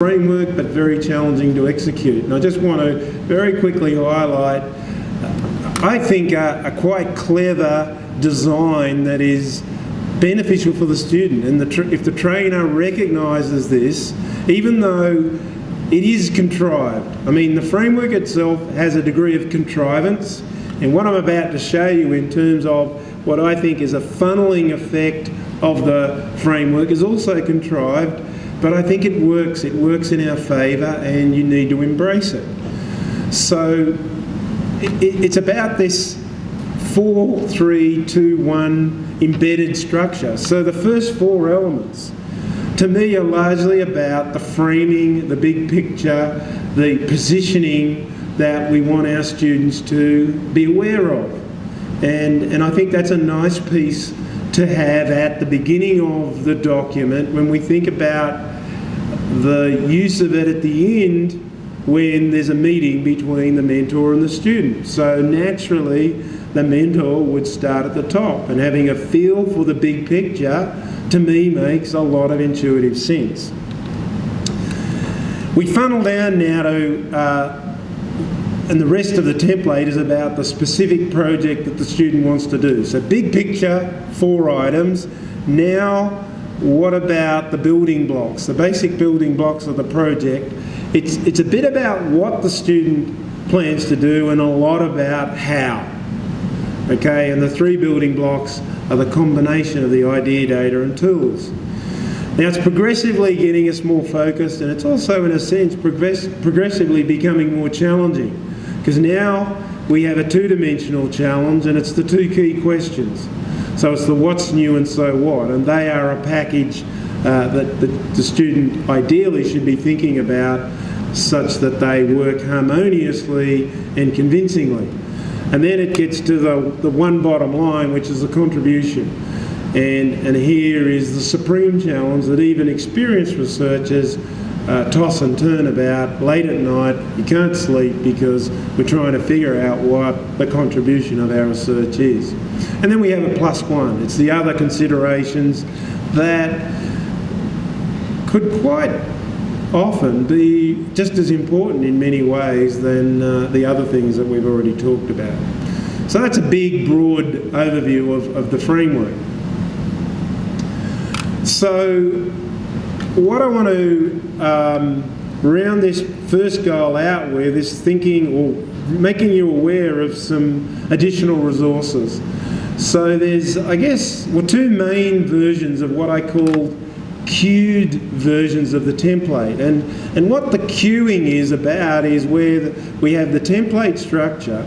framework, but very challenging to execute. And I just want to very quickly highlight, I think, a quite clever design that is beneficial for the student. And if the trainer recognises this, even though it is contrived, I mean, the framework itself has a degree of contrivance, and what I'm about to show you in terms of what I think is a funneling effect of the framework is also contrived, but I think it works in our favour, and you need to embrace it. So it's about this 4-3-2-1 embedded structure. So the first four elements to me are largely about the framing, the big picture, the positioning that we want our students to be aware of. And I think that's a nice piece to have at the beginning of the document when we think about the use of it at the end when there's a meeting between the mentor and the student. So naturally, the mentor would start at the top, and having a feel for the big picture, to me, makes a lot of intuitive sense. We funnel down now to and the rest of the template is about the specific project that the student wants to do. So big picture, 4 items. Now, what about the building blocks, the basic building blocks of the project? It's a bit about what the student plans to do and a lot about how. Okay, and the 3 building blocks are the combination of the idea, data and tools. Now, it's progressively getting us more focused, and it's also, in a sense, progressively becoming more challenging, because now we have a 2-dimensional challenge, and it's the 2 key questions. So it's the what's new and so what, and they are a package that the student ideally should be thinking about such that they work harmoniously and convincingly. And then it gets to the one bottom line, which is the contribution. And here is the supreme challenge that even experienced researchers toss and turn about late at night. You can't sleep because we're trying to figure out what the contribution of our research is. And then we have a +1. It's the other considerations that could quite often be just as important in many ways than the other things that we've already talked about. So that's a big, broad overview of the framework. So what I want to round this first goal out with is thinking or making you aware of some additional resources. So there's, I guess, 2 main versions of what I call queued versions of the template. And what the queuing is about is where we have the template structure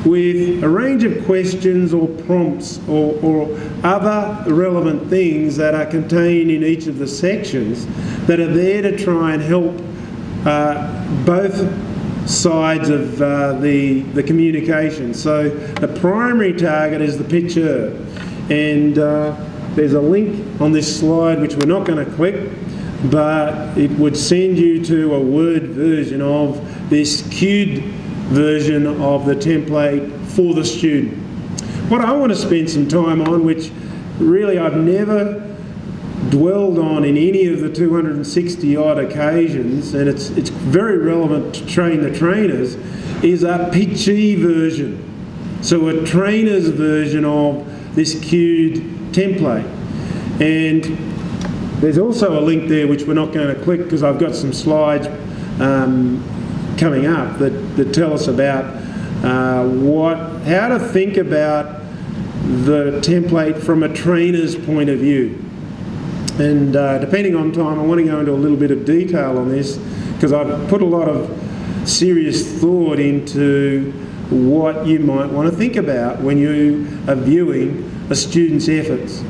with a range of questions or prompts or other relevant things that are contained in each of the sections that are there to try and help both sides of the communication. So the primary target is the pitcher, and there's a link on this slide which we're not going to click, but it would send you to a Word version of this queued version of the template for the student. What I want to spend some time on, which really I've never dwelled on in any of the 260 odd occasions, and it's very relevant to train the trainers, is a pitchy version. So a trainer's version of this queued template. And there's also a link there which we're not going to click because I've got some slides coming up that tell us about how to think about the template from a trainer's point of view. And depending on time, I want to go into a little bit of detail on this because I've put a lot of serious thought into what you might want to think about when you are viewing a student's efforts.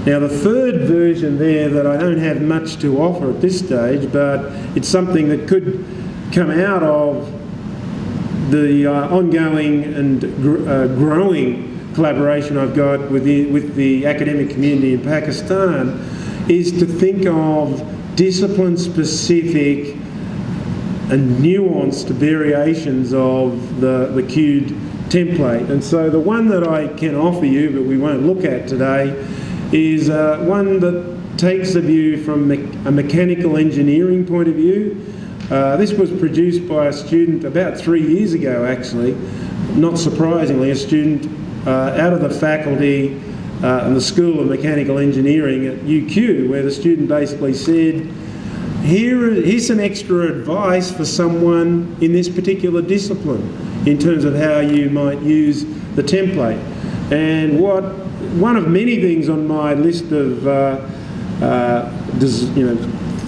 Now, the third version there that I don't have much to offer at this stage, but it's something that could come out of the ongoing and growing collaboration I've got with the academic community in Pakistan, is to think of discipline-specific and nuanced variations of the queued template. And so the one that I can offer you, but we won't look at today, is one that takes the view from a mechanical engineering point of view. This was produced by a student about 3 years ago, actually. Not surprisingly, a student out of the faculty in the School of Mechanical Engineering at UQ, where the student basically said, here's some extra advice for someone in this particular discipline in terms of how you might use the template. And one of many things on my list of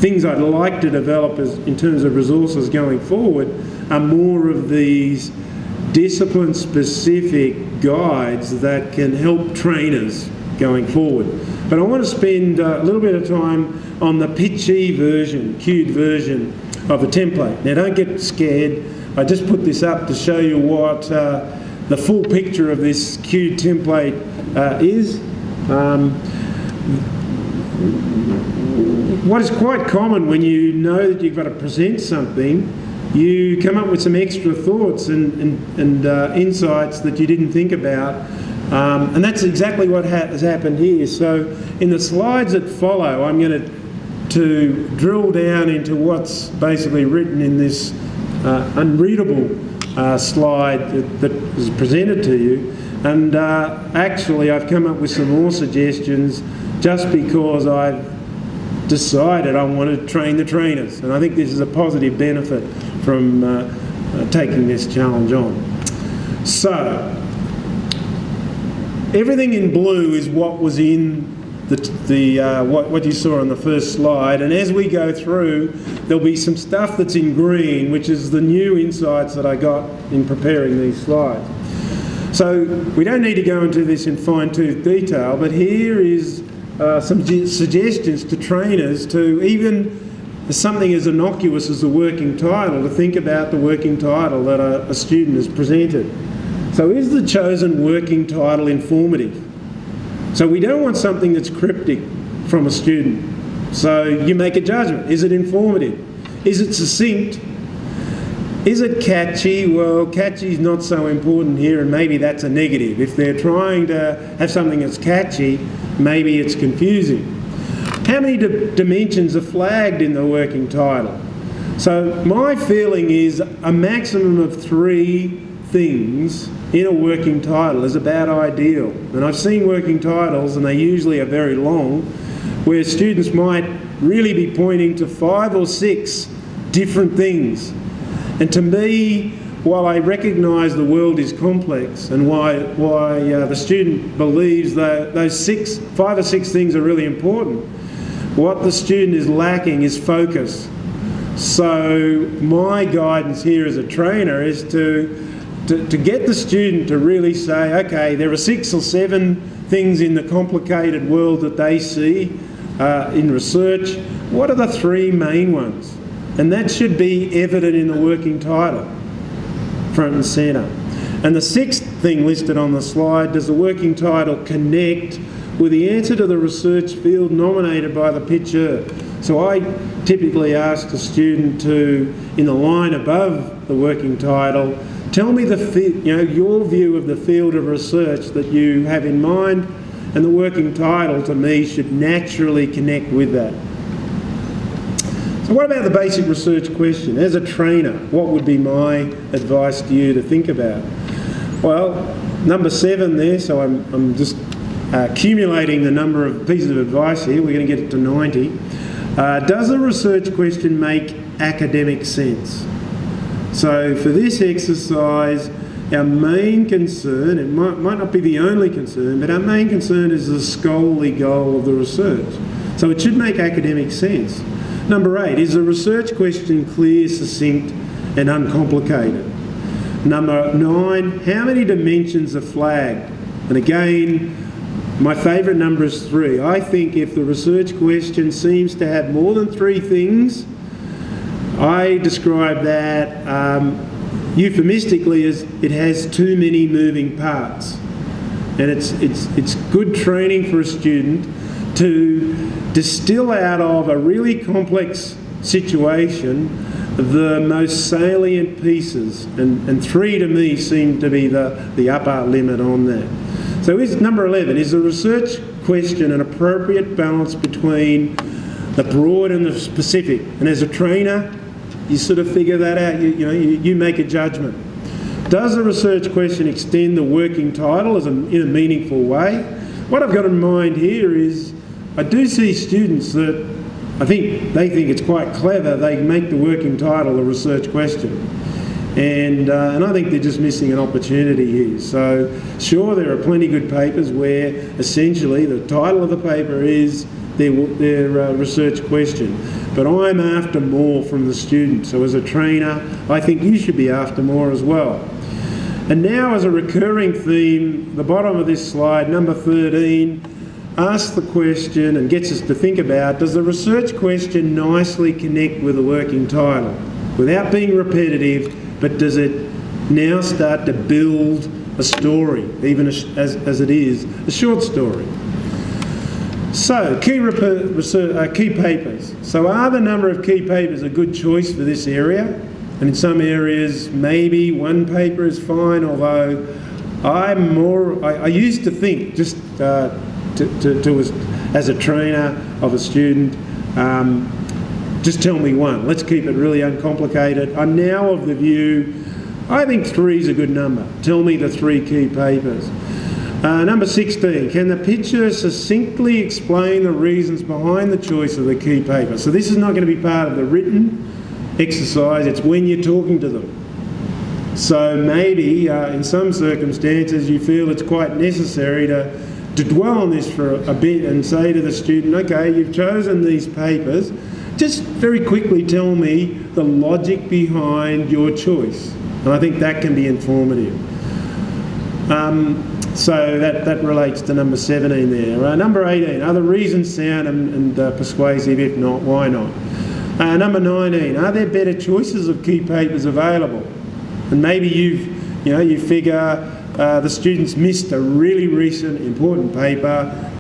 things I'd like to develop in terms of resources going forward are more of these discipline-specific guides that can help trainers going forward. But I want to spend a little bit of time on the pitchy version, queued version of the template. Now don't get scared, I just put this up to show you what the full picture of this queued template is. What is quite common when you know that you've got to present something, you come up with some extra thoughts and insights that you didn't think about, and that's exactly what has happened here. So in the slides that follow, I'm going to drill down into what's basically written in this unreadable slide that is presented to you, and actually I've come up with some more suggestions just because I've decided I want to train the trainers, and I think this is a positive benefit from taking this challenge on. So everything in blue is what was in what you saw on the first slide, and as we go through there'll be some stuff that's in green, which is the new insights that I got in preparing these slides. So we don't need to go into this in fine-tooth detail, but here is some suggestions to trainers to, even something as innocuous as a working title, to think about the working title that a student has presented. So is the chosen working title informative? So we don't want something that's cryptic from a student. So you make a judgment. Is it informative? Is it succinct? Is it catchy? Well, catchy is not so important here, and maybe that's a negative. If they're trying to have something that's catchy, maybe it's confusing. How many dimensions are flagged in the working title? So my feeling is a maximum of 3 things in a working title is about ideal. And I've seen working titles, and they usually are very long, where students might really be pointing to 5 or 6 different things. And to me, while I recognise the world is complex, and why the student believes that those 5 or 6 things are really important, what the student is lacking is focus. So my guidance here as a trainer is to get the student to really say, okay, there are 6 or 7 things in the complicated world that they see in research. What are the 3 main ones? And that should be evident in the working title, front and centre. And the 6th thing listed on the slide, does the working title connect with the answer to the research field nominated by the pitcher? So I typically ask the student to, in the line above the working title, tell me your view of the field of research that you have in mind, and the working title to me should naturally connect with that. So what about the basic research question? As a trainer, what would be my advice to you to think about? Well, number 7 there, so I'm just accumulating the number of pieces of advice here. We're going to get it to 90. Does a research question make academic sense? So for this exercise, our main concern, it might not be the only concern, but our main concern is the scholarly goal of the research. So it should make academic sense. Number 8, is the research question clear, succinct and uncomplicated? Number 9, how many dimensions are flagged? And again, my favourite number is 3. I think if the research question seems to have more than 3 things, I describe that euphemistically as it has too many moving parts. And it's good training for a student to distill out of a really complex situation the most salient pieces, and 3 to me seem to be the upper limit on that. So is number 11, is the research question an appropriate balance between the broad and the specific. And as a trainer, you sort of figure that out. You make a judgment. Does the research question extend the working title in a meaningful way? What I've got in mind here is I do see students that they think it's quite clever. They make the working title a research question. And I think they're just missing an opportunity here. So sure, there are plenty of good papers where essentially the title of the paper is their research question. But I'm after more from the student. So as a trainer, I think you should be after more as well. And now, as a recurring theme, the bottom of this slide, number 13, asks the question and gets us to think about, does the research question nicely connect with the working title? Without being repetitive, but does it now start to build a story, even as it is a short story? So, key papers. So are the number of key papers a good choice for this area? And in some areas, maybe one paper is fine, although I used to think, just as a trainer of a student, just tell me one. Let's keep it really uncomplicated. I'm now of the view, I think 3 is a good number. Tell me the 3 key papers. Number 16, can the picture succinctly explain the reasons behind the choice of the key paper? So this is not going to be part of the written exercise, it's when you're talking to them. So maybe in some circumstances you feel it's quite necessary to dwell on this for a bit and say to the student, okay, you've chosen these papers, just very quickly tell me the logic behind your choice. And I think that can be informative. So that relates to number 17 there. Number 18, are the reasons sound and persuasive? If not, why not? Number 19, are there better choices of key papers available? And maybe you figure the students missed a really recent important paper